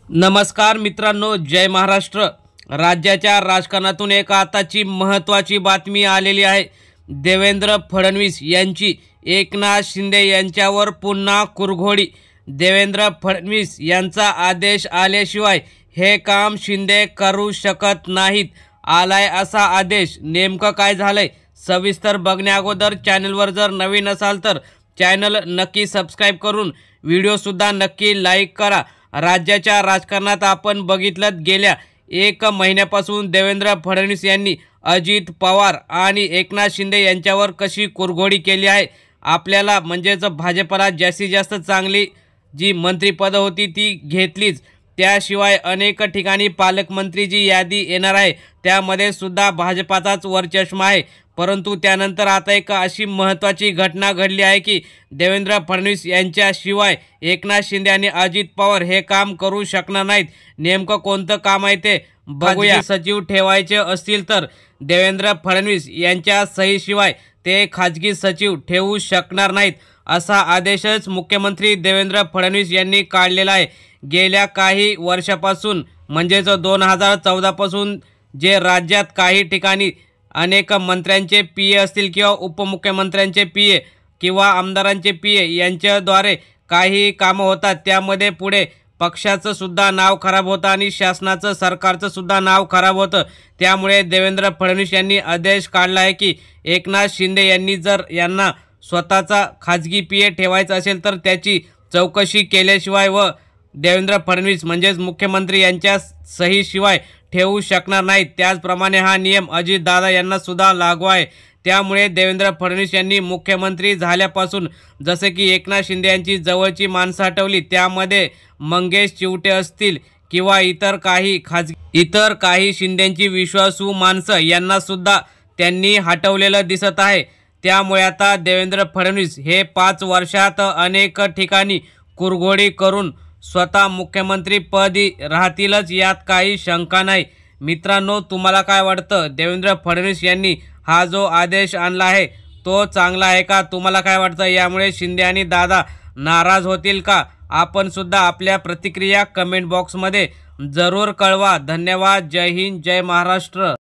नमस्कार मित्रांनो, जय महाराष्ट्र। राज्याच्या राजकारणातून एक आताची महत्त्वाची बातमी आलेली आहे। देवेंद्र फडणवीस यांची एकनाथ शिंदे यांच्यावर पुन्हा कुरघोडी। देवेंद्र फडणवीस यांचा आदेश आल्याशिवाय हे काम शिंदे करू शकत नाहीत। आलाय असा आदेश। नेमकं काय झालंय सविस्तर बघण्याअगोदर चॅनलवर जर नवीन असाल तर चॅनल नक्की सबस्क्राइब करून व्हिडिओ सुद्धा नक्की लाईक करा। राज्याच्या राजकारणात आपण बघितलं गेल्या एक महिन्यापासून देवेंद्र फडणवीस यांनी अजित पवार आणि एकनाथ शिंदे यांच्यावर कशी कुरघोडी केली आहे। आपल्याला म्हणजेच भाजपला जास्तीत जास्त चांगली जी मंत्रिपद होती ती घेतलीच, त्याशिवाय अनेक ठिकाणी पालकमंत्री जी यादी येणार आहे त्यामध्ये सुद्धा भाजपाचाच वरचष्मा आहे। परंतु त्यानंतर आता एक अशी महत्त्वाची घटना घडली आहे की देवेंद्र फडणवीस यांच्याशिवाय एकनाथ शिंदे आणि अजित पवार हे काम करू शकणार नाहीत। नेमकं कोणतं काम आहे ते बघूया। सचिव ठेवायचे असतील तर देवेंद्र फडणवीस यांच्या सहीशिवाय ते खाजगी सचिव ठेवू शकणार नाहीत, असा आदेशच मुख्यमंत्री देवेंद्र फडणवीस यांनी काढलेला आहे। गेल्या काही वर्षापासून म्हणजेच 2014 पासून जे राज्यात काही ठिकाणी अनेक मंत्र्यांचे पीए असतील किंवा उपमुख्यमंत्र्यांचे पीए किंवा आमदारांचे पीए यांच्याद्वारे काही कामं होतात, त्यामध्ये पुढे पक्षाचं सुद्धा नाव खराब होतं आणि शासनाचं सरकारचं सुद्धा नाव खराब होतं। त्यामुळे देवेंद्र फडणवीस यांनी आदेश काढला आहे की एकनाथ शिंदे यांनी जर यांना स्वतःचा खाजगी पीए ठेवायचा असेल तर त्याची चौकशी केल्याशिवाय व देवेंद्र फडणवीस म्हणजेच मुख्यमंत्री यांच्या सहीशिवाय ठेवू शकणार नाहीत। त्याचप्रमाणे हा नियम अजित दादा यांना सुद्धा लागू आहे। त्यामुळे देवेंद्र फडणवीस यांनी मुख्यमंत्री झाल्यापासून जसे की एकनाथ शिंदे यांची जवळची माणसं हटवली, त्यामध्ये मंगेश चिवटे असतील किंवा इतर काही शिंदेंची विश्वासू माणसं यांना सुद्धा त्यांनी हटवलेलं दिसत आहे। त्यामुळे आता देवेंद्र फडणवीस हे 5 वर्षात अनेक ठिकाणी कुरघोडी करून स्वतः मुख्यमंत्री पदी राहतीलच, यात काही शंका नाही। मित्रांनो, तुम्हाला काय वाटतं? देवेंद्र फडणवीस यांनी हा जो आदेश आणला आहे तो चांगला आहे का? तुम्हाला काय वाटतं? यामुळे शिंदे आणि दादा नाराज होतील का? आपण सुद्धा आपल्या प्रतिक्रिया कमेंट बॉक्समध्ये जरूर कळवा। धन्यवाद। जय हिंद, जय महाराष्ट्र।